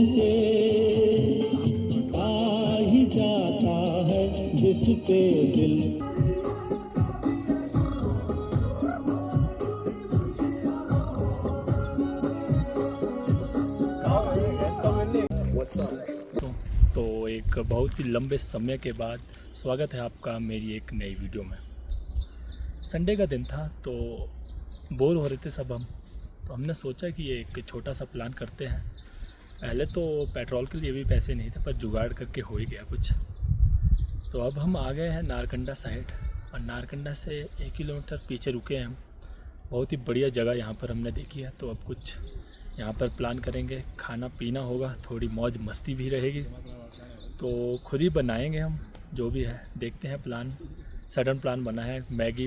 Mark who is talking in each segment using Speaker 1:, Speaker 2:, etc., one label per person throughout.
Speaker 1: से आ ही जाता है जिस पे दिल।
Speaker 2: तो एक बहुत ही लंबे समय के बाद स्वागत है आपका मेरी एक नई वीडियो में। संडे का दिन था तो बोर हो रहे थे सब हम, तो हमने सोचा कि एक छोटा सा प्लान करते हैं। पहले तो पेट्रोल के लिए भी पैसे नहीं थे, पर जुगाड़ करके हो ही गया कुछ। तो अब हम आ गए हैं नारकंडा साइड, और नारकंडा से 1 किलोमीटर पीछे रुके हैं हम। बहुत ही बढ़िया जगह यहाँ पर हमने देखी है, तो अब कुछ यहाँ पर प्लान करेंगे। खाना पीना होगा, थोड़ी मौज मस्ती भी रहेगी, तो खुद ही बनाएंगे हम जो भी है। देखते हैं, प्लान सडन प्लान बना है। मैगी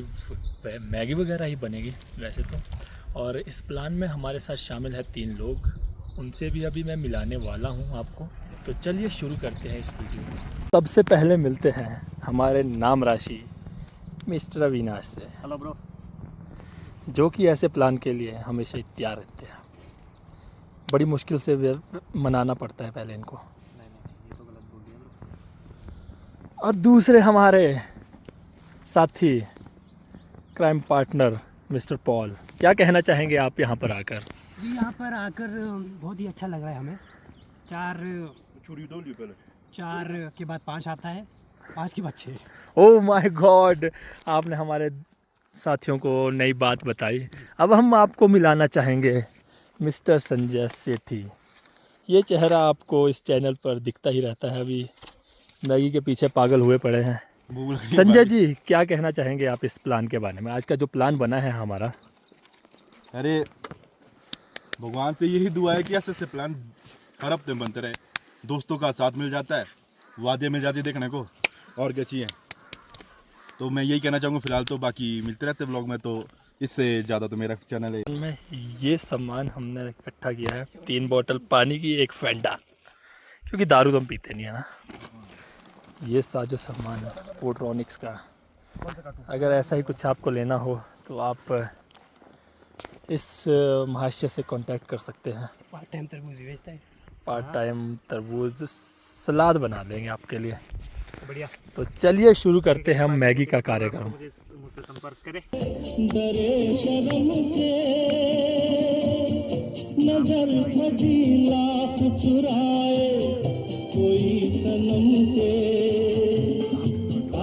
Speaker 2: वगैरह ही बनेगी वैसे तो। और इस प्लान में हमारे साथ शामिल है 3 लोग, उनसे भी अभी मैं मिलाने वाला हूँ आपको। तो चलिए शुरू करते हैं इस वीडियो को। सबसे पहले मिलते हैं हमारे नाम राशि मिस्टर अविनाश से।
Speaker 3: Hello bro.
Speaker 2: जो कि ऐसे प्लान के लिए हमेशा तैयार रहते हैं। बड़ी मुश्किल से मनाना पड़ता है पहले इनको।
Speaker 3: नहीं, ये तो गलत बोल दिया ब्रो।
Speaker 2: और दूसरे हमारे साथी क्राइम पार्टनर मिस्टर पॉल, क्या कहना चाहेंगे आप यहाँ पर आकर?
Speaker 3: जी, यहाँ पर आकर बहुत ही अच्छा लग रहा है हमें। 4 के बाद 5 आता है, 5 के बाद 6।
Speaker 2: ओह माय गॉड, आपने हमारे साथियों को नई बात बताई। अब हम आपको मिलाना चाहेंगे मिस्टर संजय सेठी। ये चेहरा आपको इस चैनल पर दिखता ही रहता है, अभी मैगी के पीछे पागल हुए पड़े हैं। संजय जी, क्या कहना चाहेंगे आप इस प्लान के बारे में? आज का जो प्लान बना है हमारा।
Speaker 4: अरे भगवान से यही दुआ है कि ऐसे प्लान हर हफ्ते में बनते रहे। दोस्तों का साथ मिल जाता है, वादे मिल जाती है देखने को, और क्या चाहिए। तो मैं यही कहना चाहूँगा फिलहाल तो। बाकी मिलते रहते व्लॉग में, तो इससे ज़्यादा तो मेरा चैनल है।
Speaker 2: में ये सामान हमने इकट्ठा किया है, 3 बोतल पानी की, 1 फेंडा, क्योंकि दारू तो हम पीते नहीं है ना। ये साजो सामान है पोड्रोनिक्स का। अगर ऐसा ही कुछ आपको लेना हो तो आप इस महाशय से कांटेक्ट कर सकते हैं।
Speaker 3: पार्ट टाइम तरबूज बेचता है।
Speaker 2: पार्ट टाइम तरबूज सलाद बना देंगे आपके लिए।
Speaker 3: बढ़िया।
Speaker 2: तो चलिए शुरू करते हैं हम मैगी का कार्यक्रम।
Speaker 3: मुझसे संपर्क करें।
Speaker 1: डरे शर्म से नजर भजी लाख चुराए, कोई सनम से आ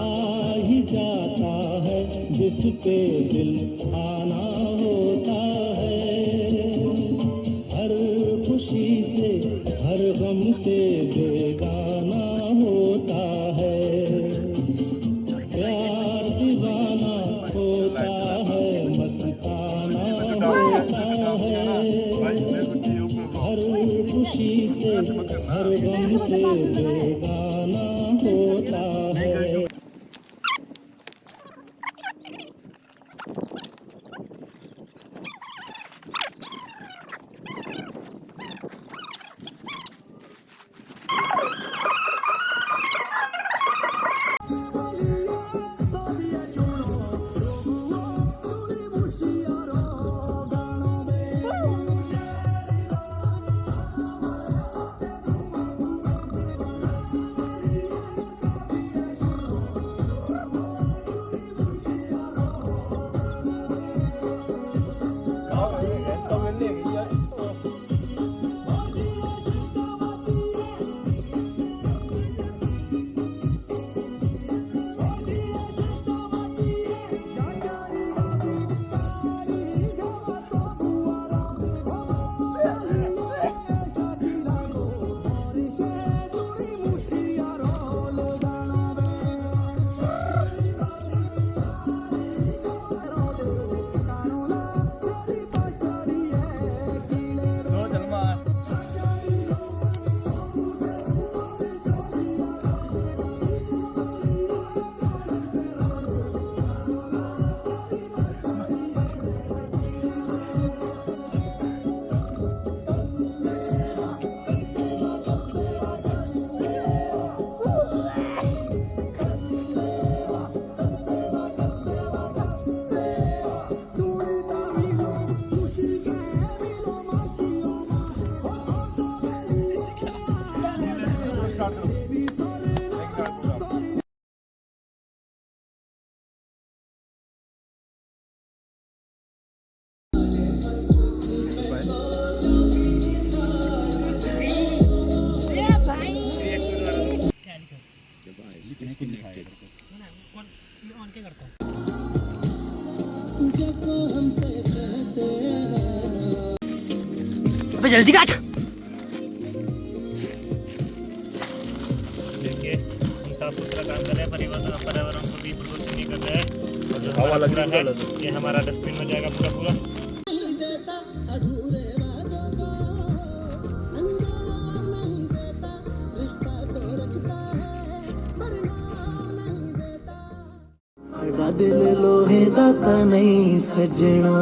Speaker 1: ही जाता है जिस पे दिल आना होता है। हर खुशी से हर गम से बेगाना होता है। प्यार दीवाना होता है, मस्ताना होता है। हर खुशी से हर गम से बेगाना होता है।
Speaker 3: अबे जल्दी काट।
Speaker 2: देखिए हम साफ सुथरा काम कर रहे हैं, पर्यावरण को भी प्रदूषित नहीं कर रहे हैं। और जो हवा लग रहा है ये हमारा डस्टबिन में जाएगा पूरा पूरा।
Speaker 1: दिल लोहे दाता नहीं सजना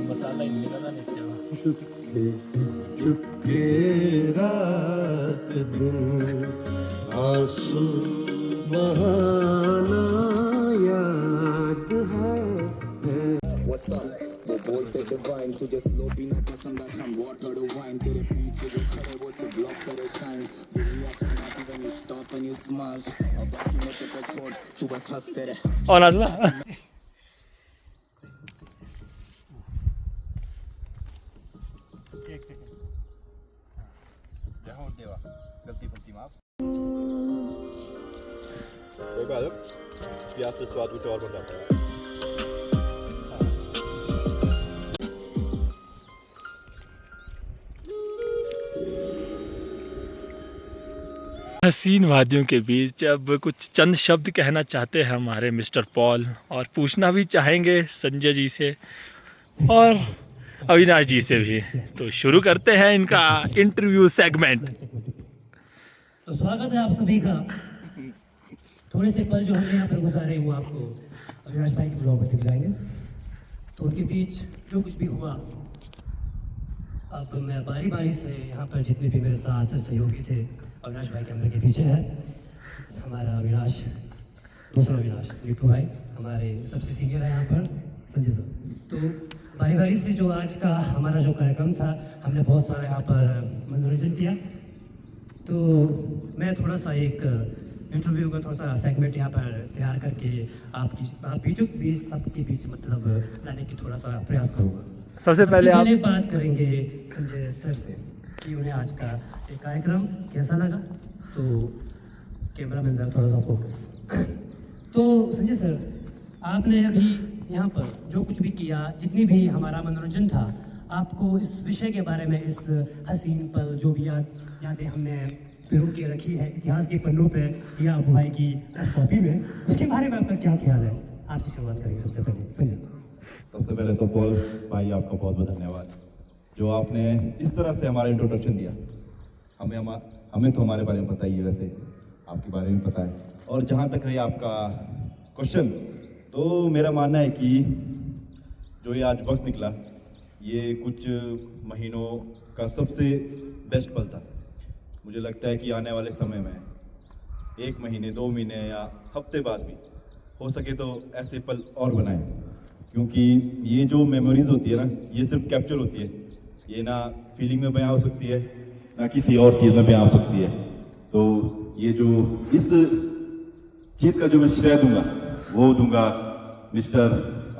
Speaker 2: मसाला ही निकलना नहीं चाहिए।
Speaker 1: चुपके रात दिन आंसू बहाना याद है।
Speaker 5: वो बोलते डिवाइन तुझे स्लो पीना पसंद है, हम वाटर वाइन तेरे पीछे जो खड़े वो से ब्लॉक करे शाइन। दुनिया से बाकी when you stop and you smile, अब बाकी मुझे पे छोड़ तू बस हंसते रह।
Speaker 2: और नाज़मा एक सेकंड
Speaker 4: जहाँ देवा गलती फलती माफ। कोई बात नहीं, प्याज से स्वाद कुछ और बढ़ जाता है।
Speaker 2: हसीन वादियों के बीच अब कुछ चंद शब्द कहना चाहते हैं हमारे मिस्टर पॉल, और पूछना भी चाहेंगे संजय जी से और अविनाश जी से भी। तो शुरू करते हैं इनका इंटरव्यू सेगमेंट।
Speaker 3: तो स्वागत है आप सभी का। थोड़े से पल जो हमने यहाँ पर गुजारे वो आपको अविनाश भाई के ब्लॉग में दिख जाएंगे। तो उनके बीच जो कुछ भी हुआ, अब मैं बारी बारी से यहाँ पर जितने भी मेरे साथ सहयोगी थे, अविनाश भाई कैमरे के पीछे है हमारा अविनाश, दूसरा अविनाश लिट्टू भाई, हमारे सबसे सीनियर है यहाँ पर संजय सर। तो बारी बारी से जो आज का हमारा जो कार्यक्रम था, हमने बहुत सारा यहाँ पर मनोरंजन किया। तो मैं थोड़ा सा एक इंटरव्यू का थोड़ा सा सेगमेंट यहाँ पर तैयार करके आप बीचों बीच सबके बीच मतलब लाने की थोड़ा सा प्रयास करूँगा।
Speaker 2: सबसे पहले आप
Speaker 3: बात करेंगे संजय सर से कि उन्हें आज का एक कार्यक्रम कैसा लगा। तो कैमरा मैन सर थोड़ा सा फोकस। तो संजय सर, आपने अभी यहाँ पर जो कुछ भी किया, जितनी भी हमारा मनोरंजन था, आपको इस विषय के बारे में, इस हसीन पल जो भी यादें हमने पिरो के रखी है इतिहास के पन्नों पे या अबू भाई की कॉपी में, उसके बारे में आपका क्या ख्याल है? आपसे शुरुआत करेंगे सबसे पहले संजय।
Speaker 4: सबसे पहले तो पॉल भाई आपका बहुत बहुत धन्यवाद जो आपने इस तरह से हमारा इंट्रोडक्शन दिया। हमें तो हमारे बारे में पता ही है, वैसे आपके बारे में पता है। और जहाँ तक है आपका क्वेश्चन, तो मेरा मानना है कि जो ये आज वक्त निकला, ये कुछ महीनों का सबसे बेस्ट पल था। मुझे लगता है कि आने वाले समय में 1 महीने 2 महीने या हफ्ते बाद भी हो सके तो ऐसे पल और बनाएं, क्योंकि ये जो मेमोरीज होती है ना, ये सिर्फ कैप्चर होती है, ये ना फीलिंग में बयां हो सकती है ना किसी और चीज़ में बयां हो सकती है। तो ये जो इस चीज़ का जो मैं श्रेय दूंगा वो दूंगा मिस्टर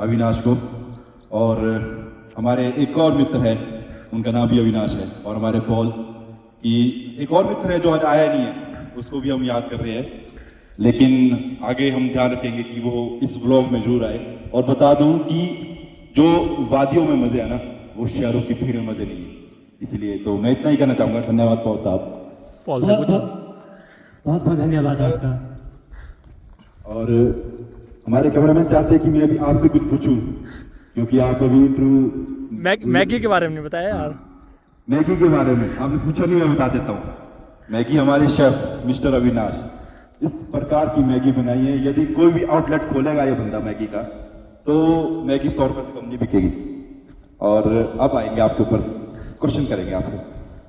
Speaker 4: अविनाश को, और हमारे एक और मित्र है, उनका नाम भी अविनाश है, और हमारे पॉल की एक और मित्र है जो आज आया नहीं है, उसको भी हम याद कर रहे हैं। लेकिन आगे हम ध्यान रखेंगे कि वो इस व्लॉग में जरूर आए। और बता दूं कि जो वादियों में मजे है ना, वो शहरों की भीड़ में मजे नहीं है। इसलिए तो मैं इतना ही कहना चाहूँगा। धन्यवाद पॉल साहब।
Speaker 2: पॉल से पूछो।
Speaker 3: बहुत बहुत धन्यवाद आपका।
Speaker 4: और हमारे कैमरामैन चाहते हैं कि मैं अभी आपसे कुछ पूछूं, क्योंकि आप अभी इंटरव्यू
Speaker 2: मैगी के बारे में नहीं बताया यार।
Speaker 4: मैगी के बारे में आपने पूछा नहीं, मैं बता देता हूँ। मैगी हमारे शेफ मिस्टर अविनाश इस प्रकार की मैगी बनाई है, यदि कोई भी आउटलेट खोलेगा ये बंदा मैगी का, तो मैगी 100 रुपये से कम नहीं बिकेगी। और अब आएंगे आपके ऊपर, क्वेश्चन करेंगे आपसे,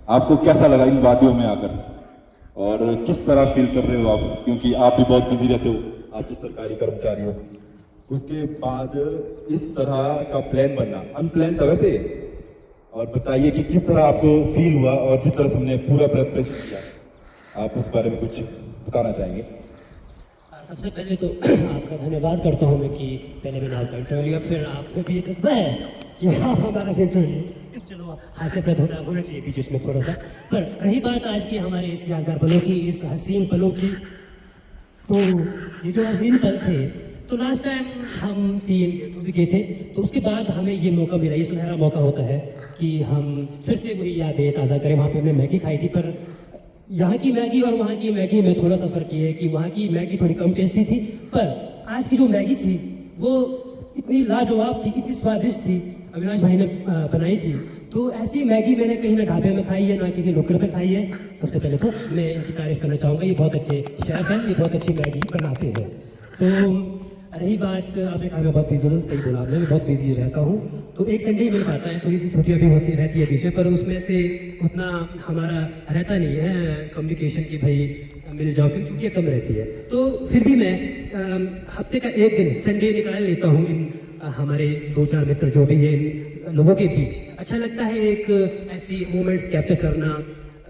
Speaker 4: आपको कैसा लगा इन वादियों में आकर, और किस तरह फील कर रहे हो आप, क्योंकि आप भी बहुत बिजी रहते हो, आप जो सरकारी कर्मचारी हो। उसके बाद इस तरह का प्लान बनना अनप्लान था वैसे, और बताइए कि किस तरह आपको फील हुआ, और जिस तरह से हमने पूरा प्रेपरेशन किया, आप उस बारे में कुछ बताना चाहेंगे?
Speaker 3: सबसे पहले तो आपका धन्यवाद करता हूँ मैं कि पहले मैंने आपका इंटरव्यू लिया, फिर आपको भी ये जज्बा है कि आप हमारा इंटरव्यू चलो हास्यप्रद होना चाहिए बीच इसमें थोड़ा सा। पर रही बात आज की हमारे इस यादगार पलों की, इस हसीन पलों की, तो ये जो हसीन पल थे, तो लास्ट टाइम हम 3 यूट्यूब गए थे, तो उसके बाद हमें ये मौका मिला, ये सुनहरा मौका होता है कि हम फिर से वही यादें ताज़ा करें। वहाँ पे हमने मैगी खाई थी, पर यहाँ की मैगी और वहाँ की मैगी में थोड़ा सा फ़र्क ये है कि वहाँ की मैगी थोड़ी कम टेस्टी थी, पर आज की जो मैगी थी वो इतनी लाजवाब थी, इतनी स्वादिष्ट थी, अविनाश भाई ने बनाई थी। तो ऐसी मैगी मैंने कहीं ना ढाबे में खाई है, ना किसी लोकल पे खाई है। सबसे पहले तो मैं इनकी तारीफ करना चाहूँगा, ये बहुत अच्छे शेफ हैं, ये बहुत अच्छी मैगी बनाते हैं। तो रही बात, आपने कहा मैं बहुत बिजी हूँ, सही बोला आपने, मैं बहुत बिजी रहता हूँ, तो एक संडे ही मिल पाता है, थोड़ी सी छुट्टियाँ भी होती रहती है बीच में, पर उसमें से उतना हमारा रहता नहीं है कम्युनिकेशन की भाई मिल जाओ, क्योंकि छुट्टियाँ कम रहती है। तो फिर भी मैं हफ्ते का एक दिन संडे निकाल लेता हूँ इन हमारे 2-4 मित्र जो भी हैं, इन लोगों के बीच। अच्छा लगता है एक ऐसी मोमेंट्स कैप्चर करना,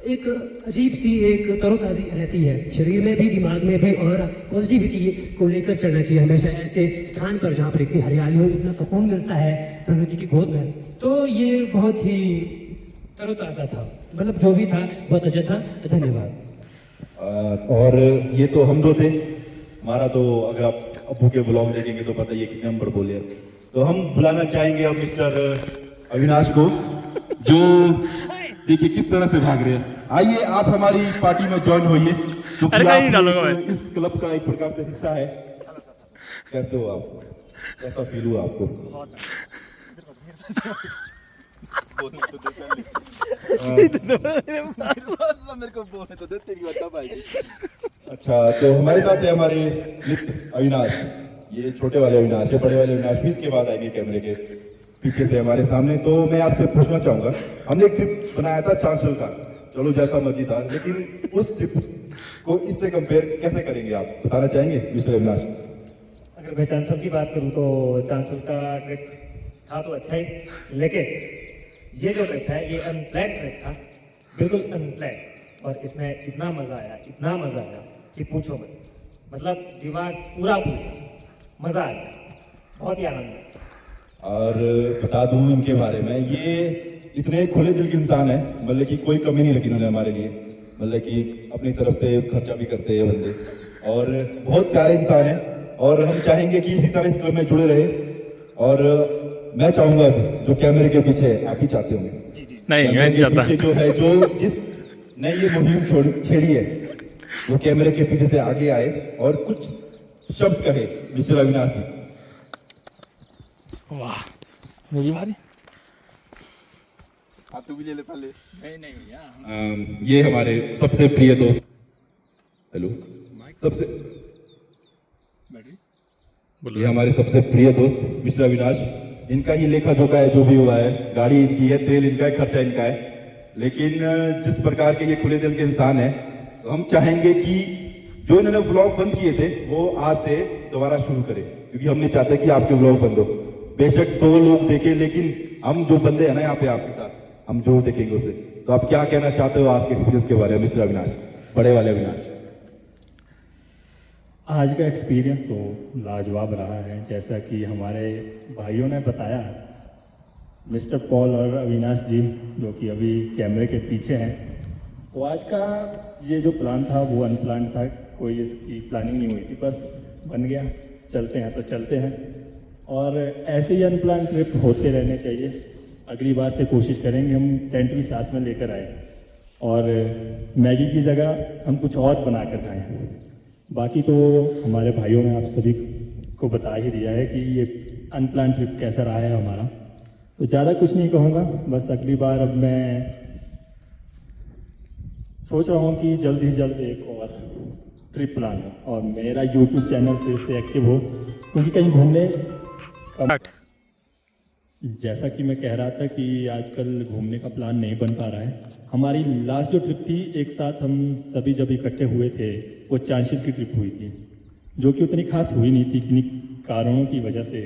Speaker 3: एक अजीब सी एक तरोताज़ी रहती है शरीर में भी, दिमाग में भी, और पॉजिटिविटी को लेकर चलना चाहिए हमेशा ऐसे स्थान पर जहाँ पर इतनी हरियाली हो, इतना सुकून मिलता है प्रकृति की गोद में। तो ये बहुत ही तरोताज़ा था, मतलब जो भी था बहुत अच्छा था। धन्यवाद।
Speaker 4: और ये तो हम दो थे, हमारा तो अगर आप अबू के ब्लॉग देखेंगे तो पता ही है कितने नंबर बोले। तो हम बुलाना चाहेंगे अब मिस्टर अविनाश को, जो देखिए किस तरह से भाग रहे हैं। आइए आप हमारी पार्टी में ज्वाइन होइए, क्योंकि आप इस क्लब का एक प्रकार से हिस्सा है। कैसे हो आप, कैसा फील हुआ आपको? मेरे को बोलने तो दे, तेरी बात कब आएगी? अच्छा, तो हमारे साथ है हमारे मित्र अविनाश, ये छोटे वाले अविनाश है, बड़े वाले अविनाश भी इसके बाद आएंगे कैमरे के पीछे से हमारे सामने। तो मैं आपसे पूछना चाहूंगा, हमने एक ट्रिप बनाया था चांसल का, चलो जैसा मर्जी था, लेकिन उस ट्रिप को इससे कंपेयर कैसे करेंगे आप बताना चाहेंगे मिस्टर अविनाश?
Speaker 6: अगर मैं चांसल की बात करूं तो चांसल का ट्रिप था तो अच्छा ही, लेकिन ये जो ट्रिप है ये अनप्लान ट्रिप था, बिल्कुल अनप्लान, और इसमें इतना मज़ा आया, इतना मज़ा आया कि पूछो मत। मतलब दिमाग पूरा खुल गया, मज़ा आ गया, बहुत ही आनंद आया।
Speaker 4: और बता दूं इनके बारे में, ये इतने खुले दिल के इंसान है, मतलब कि कोई कमी नहीं रखी इन्होंने हमारे लिए, मतलब कि अपनी तरफ से खर्चा भी करते हैं बंदे, और बहुत प्यारे इंसान है। और हम चाहेंगे कि इसी तरह इस क्लब में जुड़े रहे। और मैं चाहूंगा जो कैमरे के पीछे आप ही चाहते होंगे,
Speaker 2: नहीं मैं नहीं चाहता,
Speaker 4: पीछे जो है, जो जिसने ये मुहिम छेड़ी है, वो कैमरे के पीछे से आगे आए और कुछ शब्द कहे मिस्टर अविनाश जी।
Speaker 2: वाह, मेरी बारी।
Speaker 4: हाँ, तू भी ले ले पहले।
Speaker 2: नहीं भैया,
Speaker 4: ये हमारे सबसे प्रिय दोस्त, हेलो, सबसे ये हमारे सबसे प्रिय दोस्त मिस्टर अविनाश, इनका ही लेखा जोखा है जो भी हुआ है, गाड़ी इनकी है, तेल इनका है, खर्चा इनका है। लेकिन जिस प्रकार के ये खुले दिल के इंसान है, तो हम चाहेंगे कि जो इन्होंने व्लॉग बंद किए थे वो आज से दोबारा शुरू करें, क्योंकि हम नहीं चाहते कि आपके व्लॉग बंद हो। बेशक 2 लोग देखें, लेकिन हम जो बंदे हैं ना यहाँ पे आपके साथ, हम जरूर देखेंगे उसे। तो आप क्या कहना चाहते हो आज के एक्सपीरियंस के बारे में मिस्टर अविनाश, बड़े वाले अविनाश?
Speaker 6: आज का एक्सपीरियंस तो लाजवाब रहा है, जैसा कि हमारे भाइयों ने बताया, मिस्टर पॉल और अविनाश जी जो कि अभी कैमरे के पीछे हैं। तो आज का ये जो प्लान था वो अनप्लान था, कोई इसकी प्लानिंग नहीं हुई थी, बस बन गया, चलते हैं तो चलते हैं। और ऐसे ही अनप्लान ट्रिप होते रहने चाहिए। अगली बार से कोशिश करेंगे हम टेंट भी साथ में लेकर आए और मैगी की जगह हम कुछ और बना कर खाएँ। बाकी तो हमारे भाइयों ने आप सभी को बता ही दिया है कि ये अनप्लान ट्रिप कैसा रहा है हमारा, तो ज़्यादा कुछ नहीं कहूँगा। बस अगली बार अब मैं सोच रहा हूँ कि जल्द ही जल्द एक और ट्रिप प्लान हो और मेरा यूट्यूब चैनल फिर से एक्टिव हो, क्योंकि कहीं घूमने जैसा कि मैं कह रहा था कि आजकल घूमने का प्लान नहीं बन पा रहा है। हमारी लास्ट जो ट्रिप थी, एक साथ हम सभी जब इकट्ठे हुए थे, वो चांशिल की ट्रिप हुई थी, जो कि उतनी खास हुई नहीं थी किन्हीं कारणों की वजह से।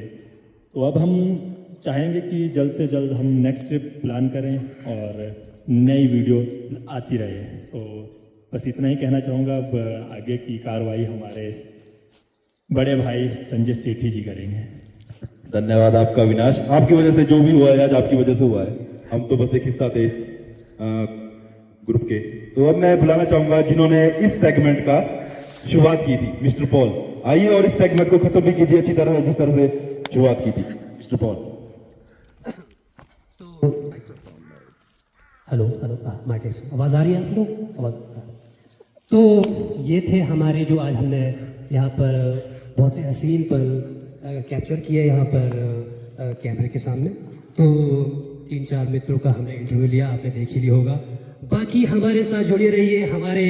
Speaker 6: तो अब हम चाहेंगे कि जल्द से जल्द हम नेक्स्ट ट्रिप प्लान करें और नई वीडियो आती रहे। तो बस इतना ही कहना चाहूँगा। अब आगे की कार्रवाई हमारे बड़े भाई संजय सेठी जी करेंगे।
Speaker 4: धन्यवाद आपका अविनाश, आपकी वजह से जो भी हुआ है आज आपकी वजह से हुआ है। हम तो बस एक हिस्सा थे इस ग्रुप के। तो अब मैं बुलाना चाहूंगा जिन्होंने इस सेगमेंट का शुरुआत की थी, मिस्टर पॉल। आइए और इस सेगमेंट को खत्म भी कीजिए अच्छी तरह जिस तरह से शुरुआत की थी, mister Paul.
Speaker 3: Hello hello, mike test, आवाज़ आ रही है आप लोग? आवाज़। तो ये थे हमारे जो आज हमने यहाँ पर बहुत से हसीन पल कैप्चर किए यहाँ पर कैमरे के सामने। तो 3-4 मित्रों का हमने इंटरव्यू लिया, आपने देख ही लिया होगा। बाकी हमारे साथ जुड़े रहिए, हमारे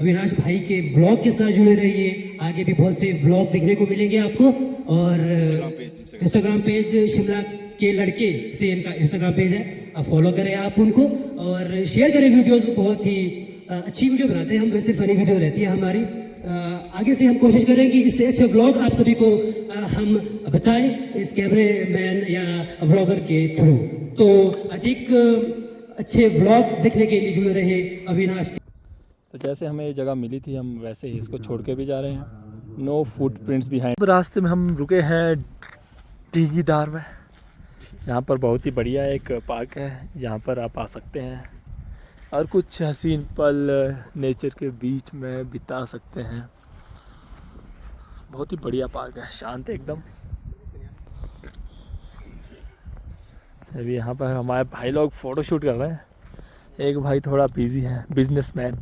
Speaker 3: अविनाश भाई के ब्लॉग के साथ जुड़े रहिए। आगे भी बहुत से ब्लॉग देखने को मिलेंगे आपको। और इंस्टाग्राम पेज शिमला के लड़के से इनका इंस्टाग्राम पेज है, आप फॉलो करें आप उनको और शेयर करें वीडियोस। बहुत ही अच्छी वीडियो बनाते हैं हम, वैसे फनी वीडियो रहती है हमारी। आगे से हम कोशिश करें कि इससे अच्छे व्लॉग आप सभी को हम बताएं इस कैमरे मैन या व्लॉगर के थ्रू। तो अधिक अच्छे व्लॉग्स देखने के लिए जुड़े रहे अविनाश।
Speaker 2: तो जैसे हमें ये जगह मिली थी हम वैसे ही इसको छोड़ के भी जा रहे हैं। No footprints behind. रास्ते में हम रुके हैं टीगीदार में। यहाँ पर बहुत ही बढ़िया एक पार्क है, यहाँ पर आप आ सकते हैं और कुछ हसीन पल नेचर के बीच में बिता सकते हैं। बहुत ही बढ़िया पार्क है, शांत एकदम। अभी यहाँ पर हमारे भाई लोग फ़ोटो शूट कर रहे हैं। एक भाई थोड़ा बिजी है, बिजनेसमैन।